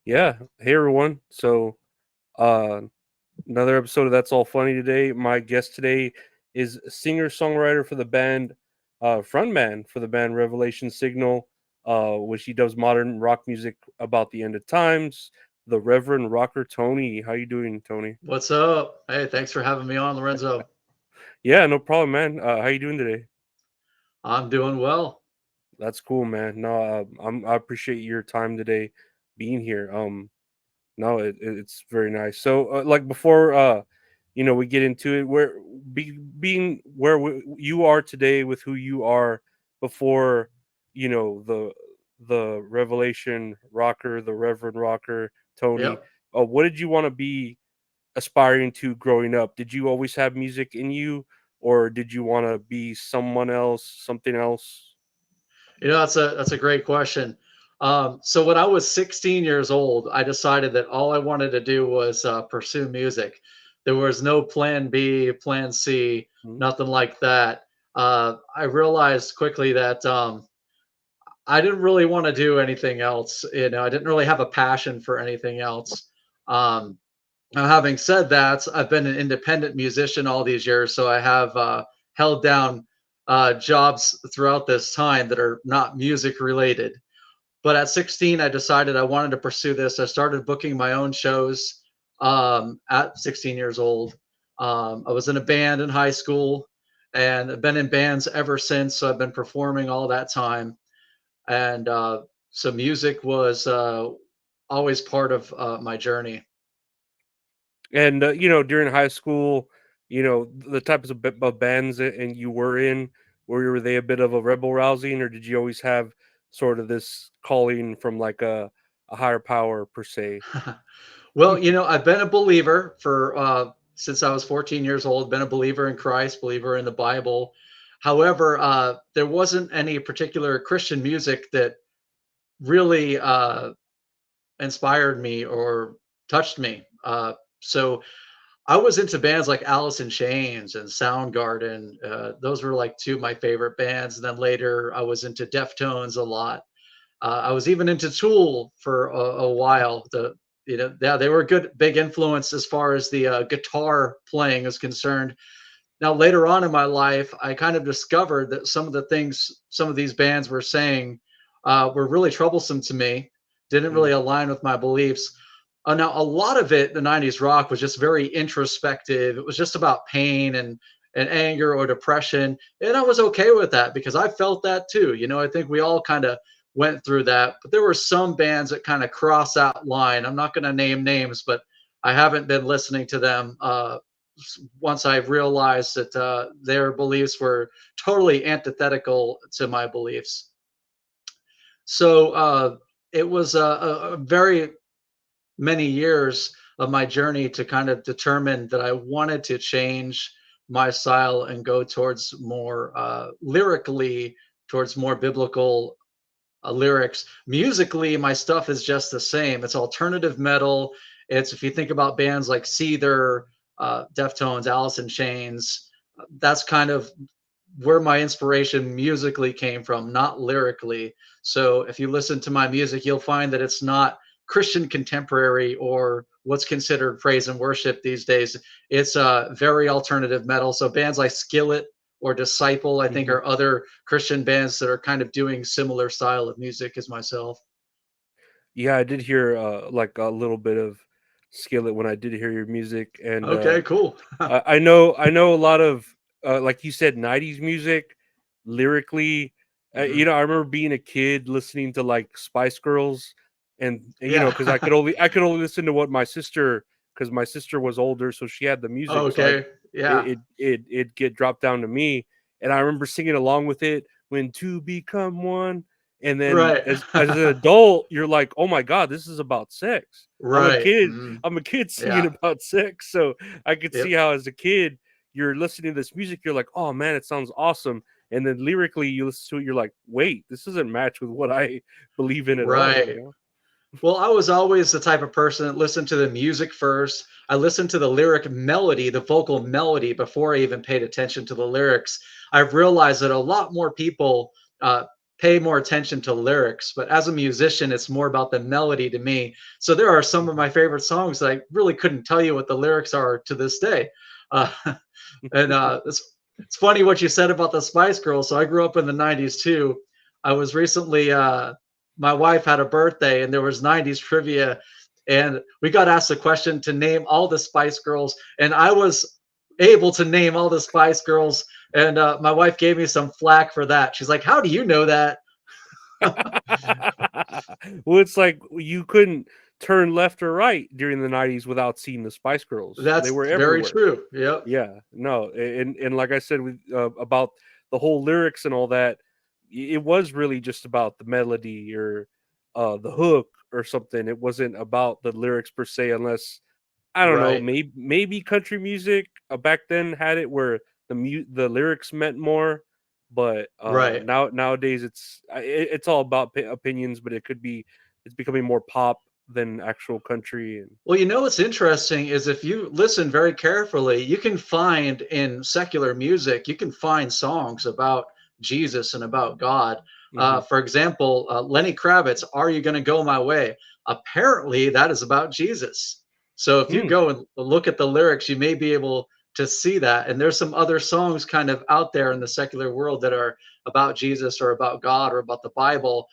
Yeah. Hey everyone. Uh another episode of That's All Funny today. My guest today is singer-songwriter for the band, frontman for the band Revelation Signal, which he does modern rock music about the end of times. The Reverend Rocker Tony. How you doing, Tony? What's up? Hey, thanks for having me on, Lorenzo. Yeah, no problem, man. How you doing today? I'm doing well. That's cool, man. No, I appreciate your time today being here. No, it's very nice. So, like before, we get into it, being where you are today with who you are before, the Revelation Rocker, the Reverend Rocker, Tony. Yep. What did you want to be aspiring to growing up? Did you always have music in you, or did you want to be someone else, something else? That's a great question. So when I was 16 years old, I decided that all I wanted to do was pursue music. There was no plan B, plan C, Mhm. nothing like that. I realized quickly that I didn't really want to do anything else. I didn't really have a passion for anything else. Um, Now, having said that, I've been an independent musician all these years, so I have held down jobs throughout this time that are not music related. But at 16, I decided I wanted to pursue this. I started booking my own shows at 16 years old. I was in a band in high school and I've been in bands ever since. So I've been performing all that time. And so music was always part of my journey. And during high school, the types of bands and you were in, were they a bit of a rebel rousing, or did you always have sort of this calling from like a higher power per se? Well, I've been a believer for since I was 14 years old, been a believer in Christ, believer in the Bible. However, there wasn't any particular Christian music that really inspired me or touched me. So I was into bands like Alice in Chains and Soundgarden. Those were like two of my favorite bands. And then later I was into Deftones a lot. I was even into Tool for a while. Yeah, they were a good big influence as far as the guitar playing is concerned. Now later on in my life, I kind of discovered that some of the things some of these bands were saying were really troublesome to me. Didn't Mm. really align with my beliefs. Now a lot of it, the '90s rock was just very introspective. It was just about pain and anger or depression, and I was okay with that because I felt that too. I think we all kind of went through that, but there were some bands that kind of cross that line. I'm not going to name names, but I haven't been listening to them once I realized that their beliefs were totally antithetical to my beliefs. So it was a very many years of my journey to kind of determine that I wanted to change my style and go towards more lyrically, towards more biblical lyrics. Musically, my stuff is just the same. It's alternative metal. It's if you think about bands like Seether, Deftones, Alice in Chains, that's kind of where my inspiration musically came from, not lyrically. So if you listen to my music, you'll find that it's not Christian contemporary or what's considered praise and worship these days. It's very alternative metal. So bands like Skillet or Disciple, I think, Mhm. are other Christian bands that are kind of doing similar style of music as myself. Yeah, I did hear like a little bit of Skillet when I did hear your music, and Okay, cool. I know a lot of like you said, '90s music lyrically. Hmm. I remember being a kid listening to like Spice Girls, and Yeah. because I could only listen to what my sister, because my sister was older, so she had the music, so I Okay. Yeah. it get dropped down to me, and I remember singing along with it when two become one. And then Right. as an adult, you're like, oh my god, this is about sex. I'm a Right. kid. Mhm. I'm a kid singing Yeah. about sex, so I could see Yep. how as a kid you're listening to this music, you're like, oh man, it sounds awesome. And then lyrically you listen to it, you're like, wait, this doesn't match with what I believe in at all, you Right. know? Well, I was always the type of person that listened to the music first. I listened to the lyric melody, the vocal melody, before I even paid attention to the lyrics. I've realized that a lot more people pay more attention to lyrics, but as a musician, it's more about the melody to me. So there are some of my favorite songs that I really couldn't tell you what the lyrics are to this day. Uh, and it's funny what you said about the Spice Girls. So I grew up in the '90s too. I was recently my wife had a birthday, and there was '90s trivia, and we got asked a question to name all the Spice Girls, and I was able to name all the Spice Girls. And my wife gave me some flack for that. She's like, "How do you know that?" Well, it's like you couldn't turn left or right during the '90s without seeing the Spice Girls. They That's were very everywhere. true. Yep. Yeah, no, and like I said with about the whole lyrics and all that, it was really just about the melody or the hook or something. It wasn't about the lyrics per se, unless I don't know, Right. maybe country music back then had it where the lyrics meant more, but Right. nowadays it's all about opinions, but it's becoming more pop than actual country and Well, you know what's interesting is if you listen very carefully, you can find in secular music, you can find songs about Jesus and about God. mhm, For example, Lenny Kravitz, "Are You Going to Go My Way?" Apparently, that is about Jesus. So if you hmm, go and look at the lyrics, you may be able to see that. And there's some other songs kind of out there in the secular world that are about Jesus or about God or about the Bible.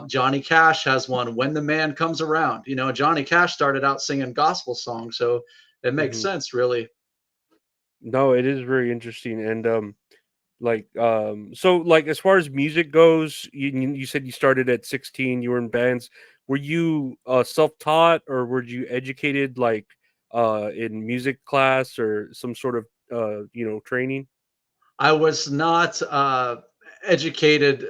Johnny Cash has one, "When the Man Comes Around." You know, Johnny Cash started out singing gospel songs, so it makes mhm. sense, really. No, it is very interesting, and so like as far as music goes, you said you started at 16. You were in bands. Were you self-taught or were you educated like in music class or some sort of training? I was not educated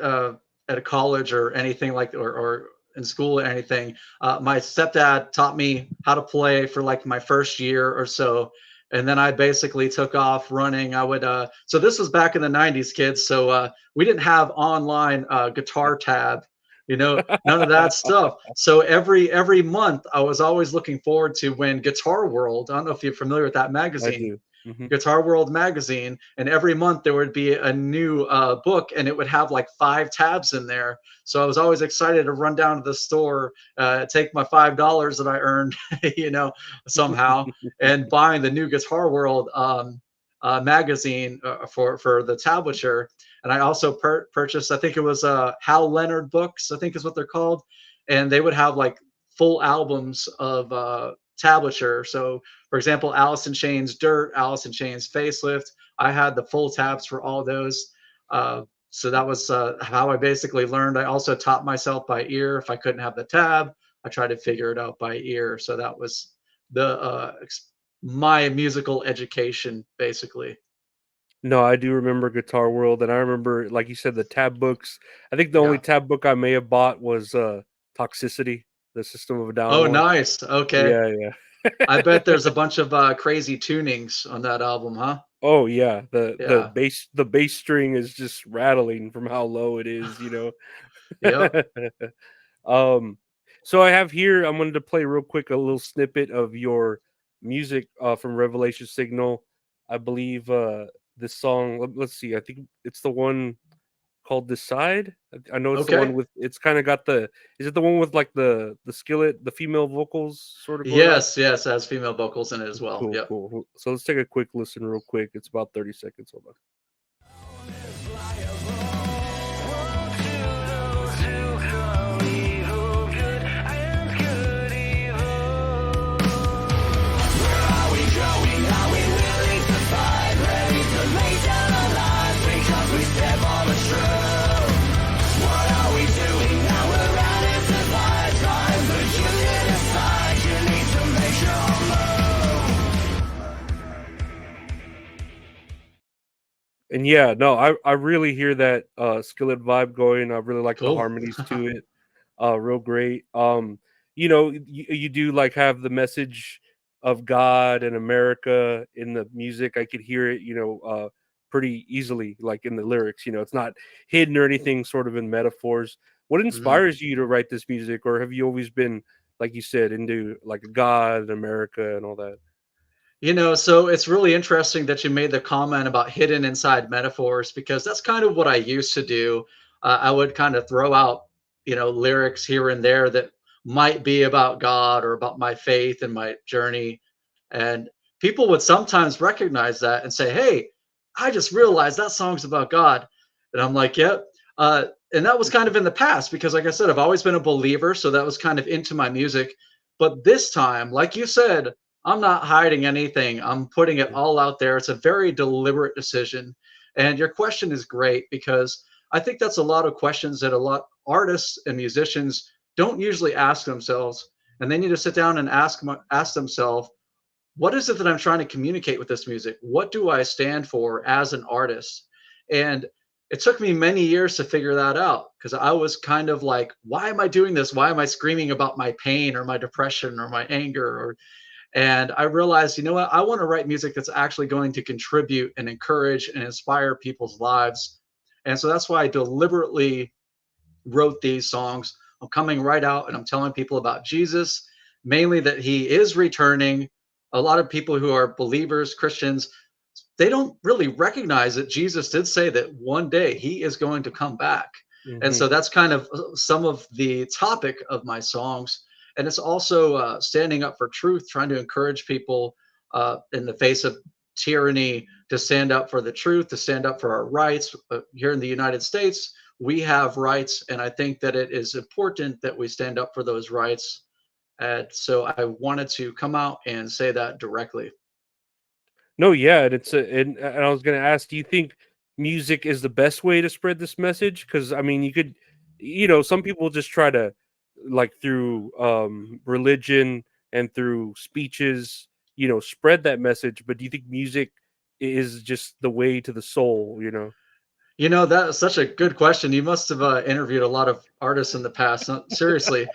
at a college or anything like, or in school or anything. My stepdad taught me how to play for like my first year or so, and then I basically took off running. I would so this was back in the '90s, kids. So we didn't have online guitar tab, you know, none of that stuff. So every month, I was always looking forward to when Guitar World. I don't know if you're familiar with that I magazine. do. Hmm. Guitar World magazine, and every month there would be a new book, and it would have like 5 tabs in there. So I was always excited to run down to the store, take my $5 that I earned, you know, somehow, and buying the new Guitar World magazine for the tablature. And I also purchased, I think it was Hal Leonard books, I think is what they're called, and they would have like full albums of tablature. So for example, Alice in Chains Dirt, Alice in Chains Facelift. I had the full tabs for all those. So that was how I basically learned. I also taught myself by ear. If I couldn't have the tab, I tried to figure it out by ear. So that was the my musical education, basically. No, I do remember Guitar World, and I remember, like you said, the tab books. I think the only Yeah. tab book I may have bought was Toxicity, the System of a Down Oh, one. nice. Okay. Yeah, yeah. I bet there's a bunch of crazy tunings on that album, huh? Oh yeah, Yeah. the bass string is just rattling from how low it is, you know. Yep. um, so I have here. I wanted to play real quick a little snippet of your music from Revelation Signal. I believe this song. Let's see. I think it's the one called Decide. I know it's the one Okay. with. It's kind of got the. Is it the one with like the skillet, the female vocals sort of going on? Yes, yes, has female vocals in it as well. Cool, Yep. cool. So let's take a quick listen, real quick. It's about 30 seconds. Hold on. And yeah, no, I really hear that skillet vibe going. I really like the Cool. harmonies to it. Real great. You do like have the message of God and America in the music. I could hear it, pretty easily, like in the lyrics. It's not hidden or anything, sort of in metaphors. What Mhm. inspires you to write this music, or have you always been, like you said, into like God and America and all that? You know, so it's really interesting that you made the comment about hidden inside metaphors because that's kind of what I used to do. I would kind of throw out, lyrics here and there that might be about God or about my faith and my journey. And people would sometimes recognize that and say, "Hey, I just realized that song's about God." And I'm like, "Yep." And that was kind of in the past because, like I said, I've always been a believer. So that was kind of into my music. But this time, like you said, I'm not hiding anything. I'm putting it all out there. It's a very deliberate decision. And your question is great because I think that's a lot of questions that a lot artists and musicians don't usually ask themselves. And they need to sit down and ask themselves, what is it that I'm trying to communicate with this music? What do I stand for as an artist? And it took me many years to figure that out because I was kind of like, why am I doing this? Why am I screaming about my pain or my depression or my anger? And I realized, you know what? I want to write music that's actually going to contribute and encourage and inspire people's lives. And so that's why I deliberately wrote these songs. I'm coming right out and I'm telling people about Jesus, mainly that he is returning. A lot of people who are believers, Christians, they don't really recognize that Jesus did say that one day he is going to come back. And Hmm. so that's kind of some of the topic of my songs. And it's also standing up for truth, trying to encourage people in the face of tyranny to stand up for the truth, to stand up for our rights. Here in the United States, we have rights, and I think that it is important that we stand up for those rights. And so I wanted to come out and say that directly. No, yeah, and and I was gonna ask, do you think music is the best way to spread this message? Because I mean, you could, some people just try to, like through religion and through speeches, spread that message. But do you think music is just the way to the soul? That's such a good question. You must have interviewed a lot of artists in the past. No, seriously.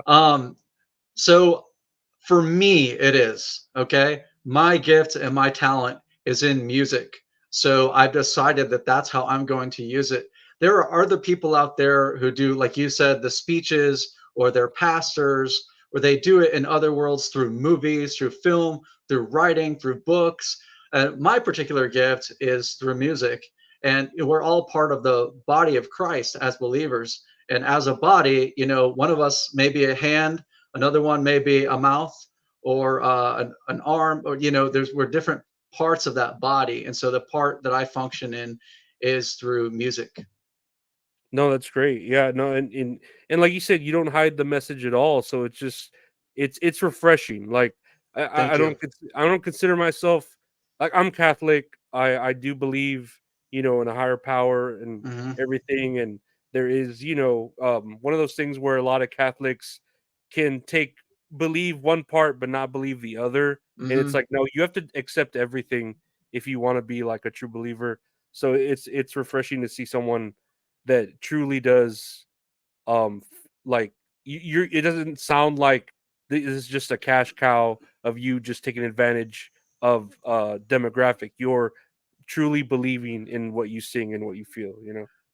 Um, so for me, it is okay. My gift and my talent is in music. So I've decided that that's how I'm going to use it. There are other people out there who do, like you said, the speeches, or they're pastors, or they do it in other worlds through movies, through film, through writing, through books. My particular gift is through music. And we're all part of the body of Christ as believers. And as a body, one of us may be a hand, another one may be a mouth, or an arm, or we're different parts of that body. And so the part that I function in is through music. No, that's great. Yeah, no, and like you said, you don't hide the message at all. So it's just it's refreshing. Like Thank you. I don't consider myself, like, I'm Catholic. I do believe, in a higher power and Hmm. everything. And there is, one of those things where a lot of Catholics can believe one part but not believe the other. And it's Hmm. like, no, you have to accept everything if you want to be like a true believer. So it's refreshing to see someone that truly does, like, you're it doesn't sound like this is just a cash cow of you just taking advantage of demographic. You're truly believing in what you sing and what you feel.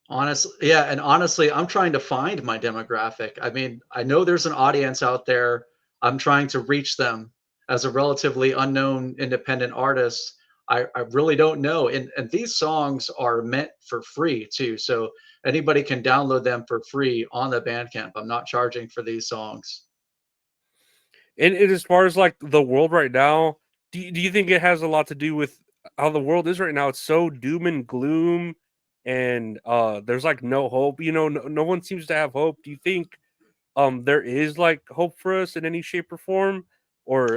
Honestly, yeah, and honestly, I'm trying to find my demographic. I mean, I know there's an audience out there. I'm trying to reach them as a relatively unknown independent artist. I really don't know. And these songs are meant for free too. So anybody can download them for free on the Bandcamp. I'm not charging for these songs. And as far as, like, the world right now, do you think it has a lot to do with how the world is right now? It's so doom and gloom, and there's like no hope. No one seems to have hope. Do you think there is, like, hope for us in any shape or form? Or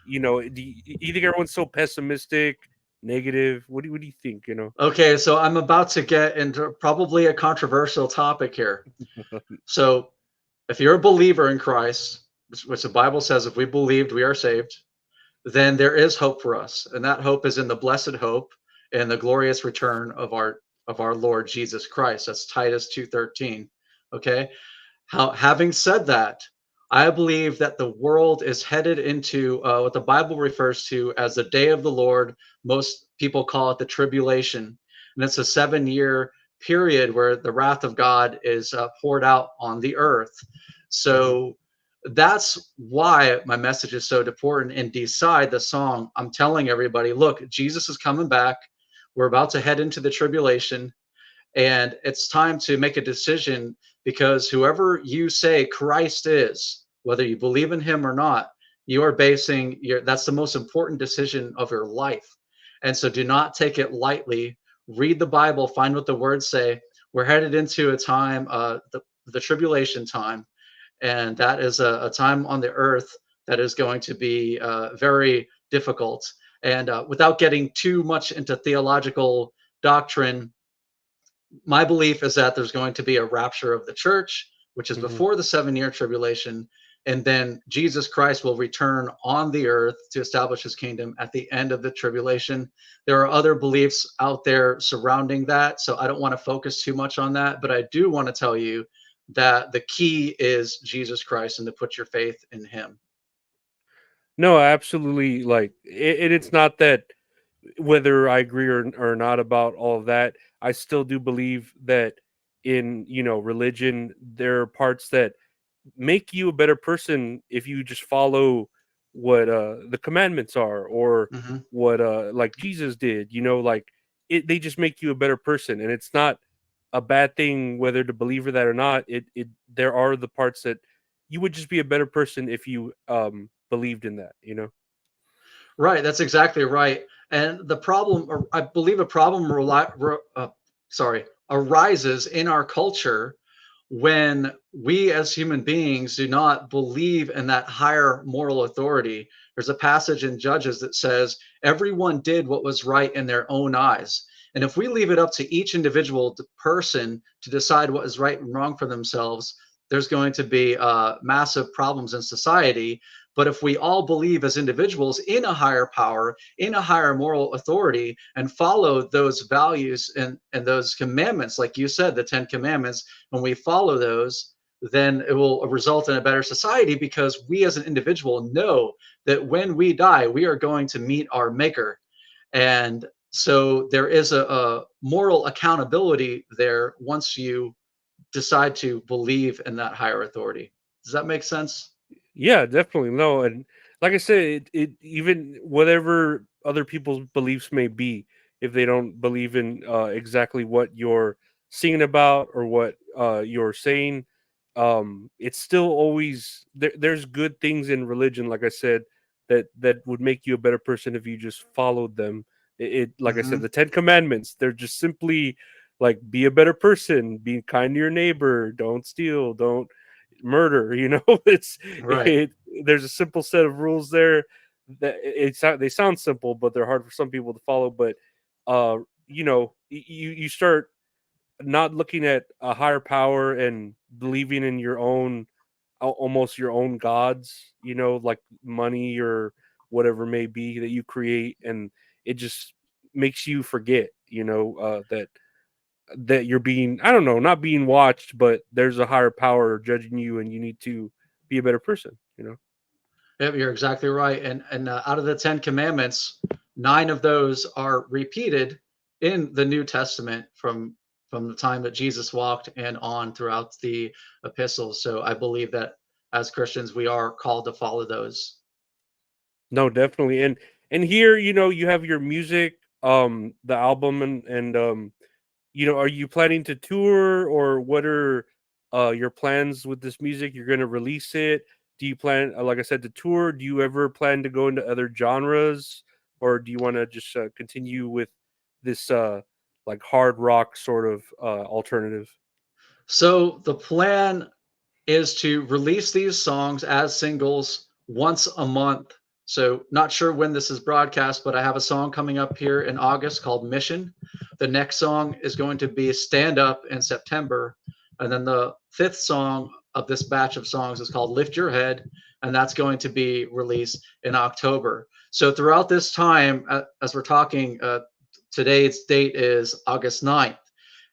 do you think everyone's so pessimistic, negative? What do you think? Okay, so I'm about to get into probably a controversial topic here. So if you're a believer in Christ, which the Bible says if we believed, we are saved, then there is hope for us, and that hope is in the blessed hope and the glorious return of our Lord Jesus Christ. That's Titus 2:13. Okay, having said that, I believe that the world is headed into what the Bible refers to as the day of the Lord. Most people call it the tribulation, and it's a 7-year period where the wrath of God is poured out on the earth. Mhm. So that's why my message is so important. And Decide the song, I'm telling everybody, look, Jesus is coming back. We're about to head into the tribulation, And it's time to make a decision, because whoever you say Christ is, whether you believe in him or not, you are basing your, that's the most important decision of your life. And so do not take it lightly. Read the Bible, find what the words say. We're headed into a time, the tribulation time, and that is a time on the earth that is going to be very difficult. And without getting too much into theological doctrine, my belief is that there's going to be a rapture of the church, which is Hmm. before the 7 year tribulation. And then Jesus Christ will return on the earth to establish his kingdom at the end of the tribulation. There are other beliefs out there surrounding that, so I don't want to focus too much on that. But I do want to tell you that the key is Jesus Christ and to put your faith in him. No, absolutely. Like it's not that whether I agree or not about all of that, I still do believe that in, religion, there are parts that make you a better person if you just follow what the commandments are, or Hmm. what like Jesus did, like they just make you a better person, and it's not a bad thing whether to believe in that or not. It there are the parts that you would just be a better person if you believed in that. Right, that's exactly right. And the problem, or I believe a problem, sorry, arises in our culture when we as human beings do not believe in that higher moral authority. There's a passage in Judges that says, everyone did what was right in their own eyes. And if we leave it up to each individual person to decide what is right and wrong for themselves, there's going to be massive problems in society. But if we all believe as individuals in a higher power, in a higher moral authority, and follow those values and those commandments, like you said, the 10 Commandments, when we follow those, then it will result in a better society, because we as an individual know that when we die, we are going to meet our maker. And so there is a moral accountability there once you decide to believe in that higher authority. Does that make sense? Yeah, definitely. No, and like I said, it even whatever other people's beliefs may be, if they don't believe in exactly what you're singing about or what you're saying, it's still always there's good things in religion, like I said, that would make you a better person if you just followed them. It like I said, Hmm. the 10 Commandments, they're just simply like, be a better person, be kind to your neighbor, don't steal, don't murder. It's Right. it there's a simple set of rules there that they sound simple, but they're hard for some people to follow. But you start not looking at a higher power and believing in your own, almost your own gods, like money or whatever may be that you create, and it just makes you forget, that you're being, I don't know, not being watched, but there's a higher power judging you, and you need to be a better person. Yep, you're exactly right. And out of the 10 Commandments, 9 of those are repeated in the New Testament from the time that Jesus walked and on throughout the epistles. So I believe that as Christians, we are called to follow those. No, definitely. And here, you have your music, the album, and are you planning to tour, or what are your plans with this music? You're going to release it? Do you plan, like I said, to tour? Do you ever plan to go into other genres, or do you want to just continue with this like hard rock sort of alternative? So the plan is to release these songs as singles once a month. So, not sure when this is broadcast, but I have a song coming up here in August called Mission. The next song is going to be Stand Up in September. And then the fifth song of this batch of songs is called Lift Your Head. And that's going to be released in October. So, throughout this time, as we're talking, today's date is August 9th.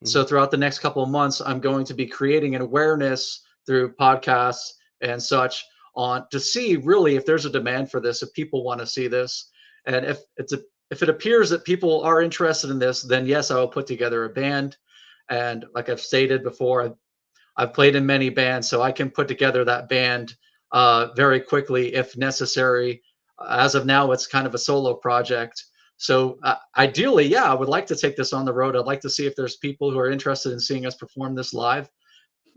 Hmm. So throughout the next couple of months, I'm going to be creating an awareness through podcasts and such on to see really if there's a demand for this, if people want to see this, and if it appears that people are interested in this, then yes, I will put together a band. And like I've stated before, I've played in many bands, so I can put together that band very quickly if necessary. As of now, it's kind of a solo project, So ideally, yeah, I would like to take this on the road. I'd like to see if there's people who are interested in seeing us perform this live.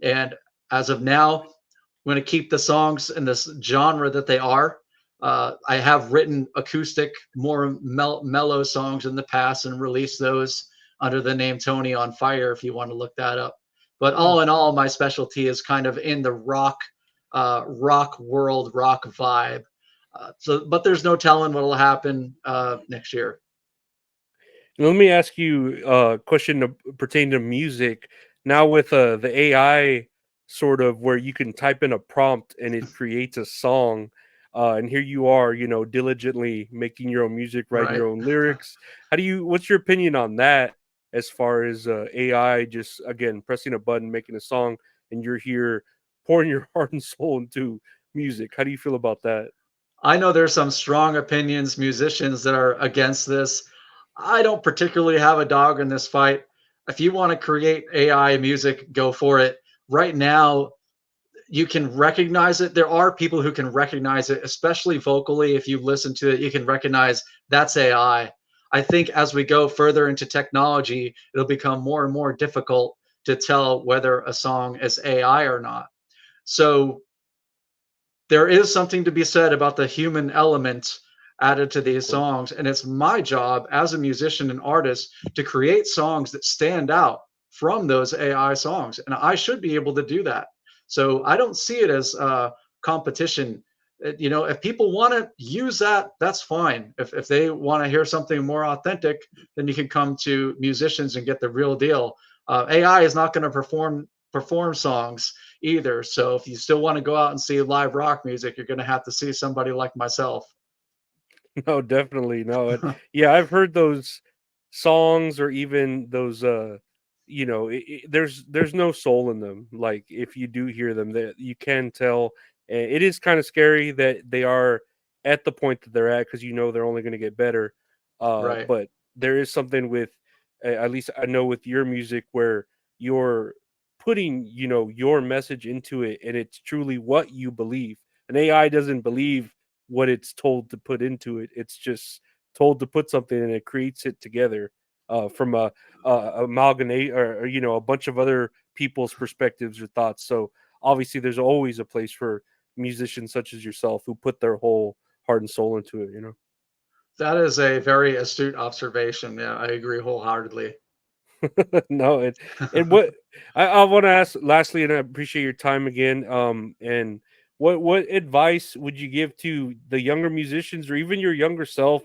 And as of now, I'm going to keep the songs in this genre that they are. I have written acoustic, more mellow songs in the past and released those under the name Tony on Fire, if you want to look that up. But Oh, all in all, my specialty is kind of in the rock world, rock vibe. But there's no telling what will happen next year. let me ask you a question pertaining to music. Now with the AI sort of where you can type in a prompt and it creates a song, and here you are, diligently making your own music, writing Right. your own lyrics. What's your opinion on that as far as AI just again pressing a button, making a song, and you're here pouring your heart and soul into music? How do you feel about that? I know there's some strong opinions, musicians that are against this. I don't particularly have a dog in this fight. If you want to create AI music, go for it. Right now, you can recognize it. There are people who can recognize it, especially vocally. If you listen to it, you can recognize that's AI. I think as we go further into technology, it'll become more and more difficult to tell whether a song is AI or not. So there is something to be said about the human element added to these songs. And it's my job as a musician and artist to create songs that stand out from those AI songs. And I should be able to do that. So I don't see it as competition. If people want to use that, that's fine. If they want to hear something more authentic, then you can come to musicians and get the real deal. AI is not going to perform songs either. So if you still want to go out and see live rock music, you're going to have to see somebody like myself. No, definitely. No, yeah, I've heard those songs or even those there's no soul in them. Like if you do hear them, that you can tell it is kind of scary that they are at the point that they're at because they're only going to get better. Right. But there is something with at least I know with your music where you're putting, your message into it and it's truly what you believe. An AI doesn't believe what it's told to put into it. It's just told to put something and it creates it together from a amalgamate or a bunch of other people's perspectives or thoughts. So obviously, there's always a place for musicians such as yourself who put their whole heart and soul into it. That is a very astute observation. Yeah, I agree wholeheartedly. No, and what I want to ask lastly, and I appreciate your time again. And what advice would you give to the younger musicians or even your younger self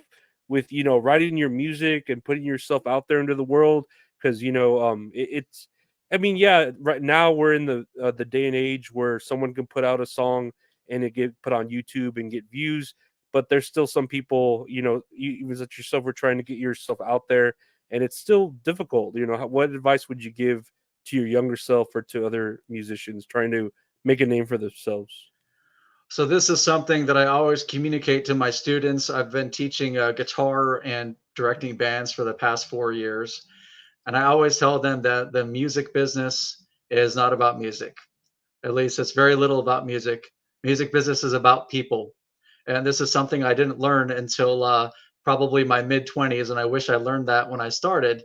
with writing your music and putting yourself out there into the world? Because it's, I mean, yeah, right now we're in the day and age where someone can put out a song and it get put on YouTube and get views, but there's still some people, even such yourself, are trying to get yourself out there and it's still difficult. What advice would you give to your younger self or to other musicians trying to make a name for themselves? So this is something that I always communicate to my students. I've been teaching guitar and directing bands for the past 4 years, and I always tell them that the music business is not about music. At least it's very little about music. Music business is about people. And this is something I didn't learn until probably my mid 20s. And I wish I learned that when I started.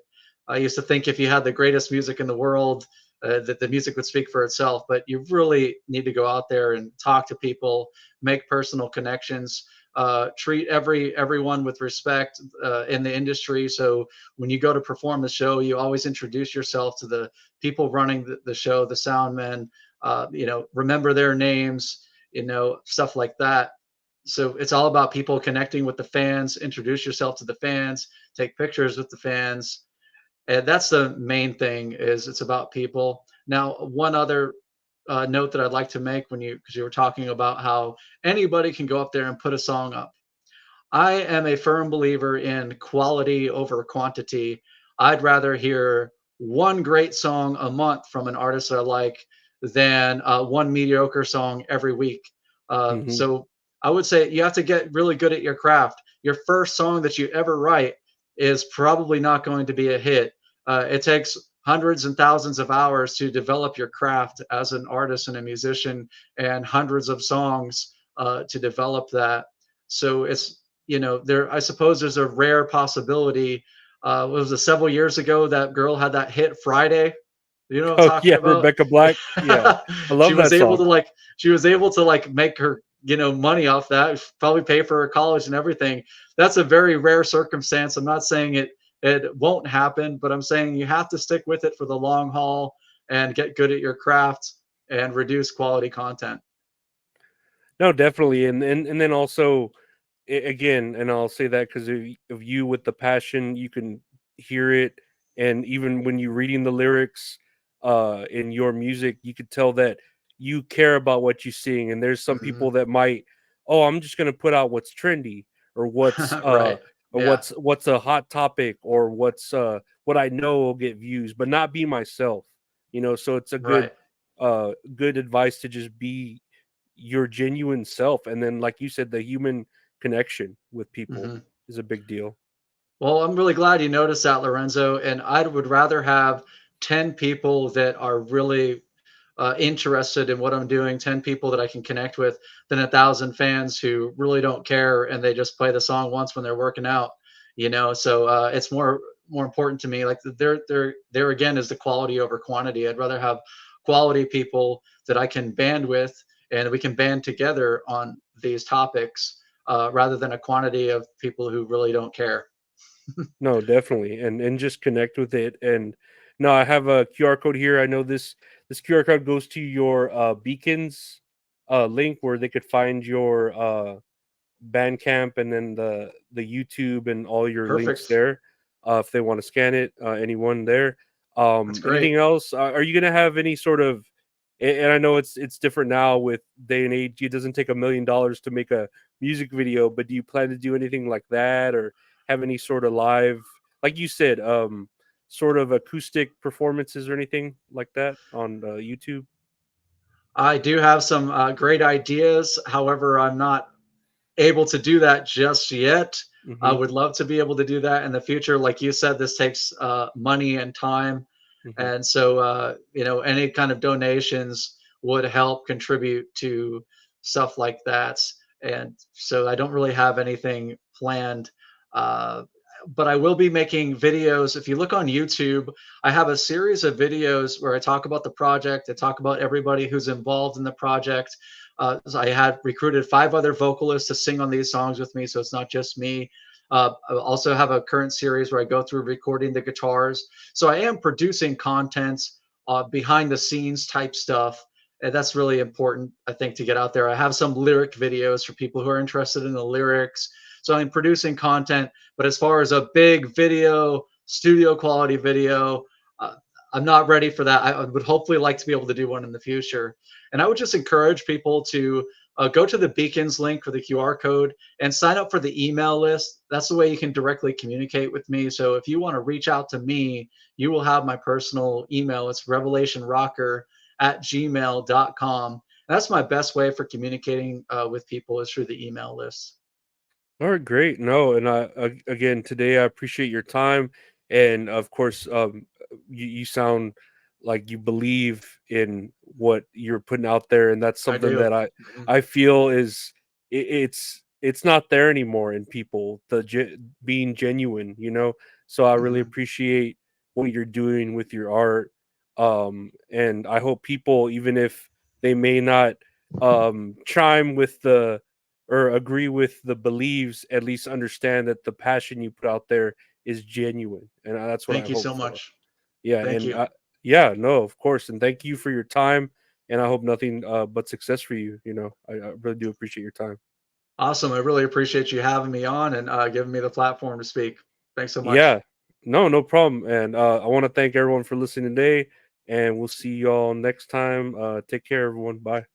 I used to think if you had the greatest music in the world, that the music would speak for itself. But you really need to go out there and talk to people, make personal connections, treat everyone with respect in the industry. So when you go to perform the show, you always introduce yourself to the people running the show, the sound men, remember their names, stuff like that. So it's all about people connecting with the fans, introduce yourself to the fans, take pictures with the fans. And that's the main thing is it's about people. Now, one other note that I'd like to make because you were talking about how anybody can go up there and put a song up. I am a firm believer in quality over quantity. I'd rather hear one great song a month from an artist I like than one mediocre song every week. Hmm. So I would say you have to get really good at your craft. Your first song that you ever write is probably not going to be a hit. It takes hundreds and thousands of hours to develop your craft as an artist and a musician, and hundreds of songs to develop that. So it's there, I suppose there's a rare possibility. Was it several years ago that girl had that hit Friday? You know what I'm Oh talking yeah, about? Rebecca Black. Yeah, I she love was that able to song. like she was able to like make her money off that, probably pay for her college and everything. That's a very rare circumstance. I'm not saying it won't happen, but I'm saying you have to stick with it for the long haul and get good at your craft and reduce quality content. No, definitely, and then also again, and I'll say that because of you with the passion, you can hear it, and even when you're reading the lyrics, in your music, you could tell that you care about what you sing. And there's some Hmm. people that might, oh, I'm just gonna put out what's trendy Right. or Yeah. what's a hot topic or what I know will get views, but not be myself. So it's a Right. good advice to just be your genuine self, and then like you said, the human connection with people Hmm. is a big deal. Well, I'm really glad you noticed that, Lorenzo. And I would rather have 10 people that are really interested in what I'm doing, 10 people that I can connect with, than 1,000 fans who really don't care and they just play the song once when they're working out. So it's more important to me. Like there again is the quality over quantity. I'd rather have quality people that I can band with and we can band together on these topics rather than a quantity of people who really don't care. No, definitely, and just connect with it. And no, I have a QR code here. I know this QR code goes to your beacons link where they could find your Bandcamp, and then the YouTube and all your links Perfect. there, if they want to scan it. Anyone there? That's great. Anything else? Are you gonna have any sort of? And I know it's different now with day and age. It doesn't take $1 million to make a music video, but do you plan to do anything like that, or have any sort of live, like you said, sort of acoustic performances or anything like that on YouTube? I do have some great ideas. However, I'm not able to do that just yet. I Hmm. would love to be able to do that in the future. Like you said, this takes money and time. Hmm. And so, any kind of donations would help contribute to stuff like that. And so I don't really have anything planned. Uh, but I will be making videos. If you look on YouTube, I have a series of videos where I talk about the project. I talk about everybody who's involved in the project. So I had recruited 5 other vocalists to sing on these songs with me, so it's not just me. I also have a current series where I go through recording the guitars. So I am producing content, behind the scenes type stuff. And that's really important, I think, to get out there. I have some lyric videos for people who are interested in the lyrics. So I'm producing content. But as far as a big video, studio quality video, uh, I'm not ready for that. I would hopefully like to be able to do one in the future. And I would just encourage people to go to the Beacons link for the QR code and sign up for the email list. That's the way you can directly communicate with me. So if you want to reach out to me, you will have my personal email. It's revelationrocker@gmail.com. And that's my best way for communicating with people is through the email list. All right, great. No, and again today I appreciate your time, and of course, you sound like you believe in what you're putting out there, and that's I something do. that I Mhm. I feel is it's not there anymore in people, being genuine. So I really Mhm. appreciate what you're doing with your art, and I hope people, even if they may not chime with the or agree with the beliefs, at least understand that the passion you put out there is genuine, and that's what I Thank you hope so for. much. Yeah, Thank and you. yeah, no, of course, and thank you for your time, and I hope nothing but success for you. I really do appreciate your time. Awesome. I really appreciate you having me on and giving me the platform to speak. Thanks so much. Yeah, no problem, and I want to thank everyone for listening today, and we'll see y'all next time. Take care, everyone. Bye.